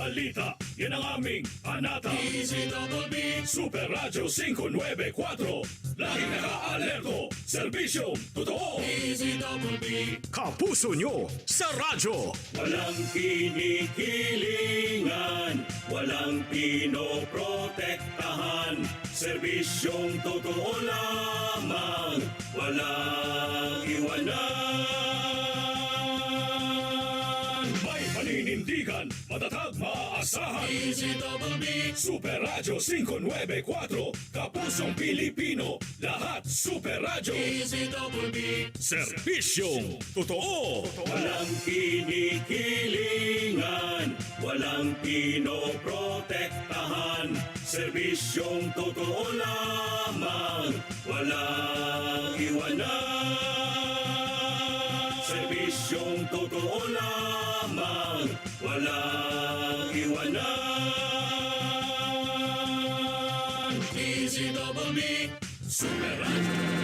balita, yan ang aming anata. DZBB Super Radyo 594, laging naka-alerto, serbisyong totoo. DZBB Kapuso nyo sa radyo. walang kinikilingan, walang pinoprotektahan, serbisyong totoo lamang, walang iwanan. May paninindigan, matatag, maaasahan. DZBB Super Radyo 594, Kapusong Pilipino, lahat Super Radyo. DZBB Serbisyong totoo. walang kinikilingan, walang pinoprotektahan, serbisyong totoo lamang, walang iwanan. Serbisyong totoo lamang, walang iwanan. DZBB Super Radio.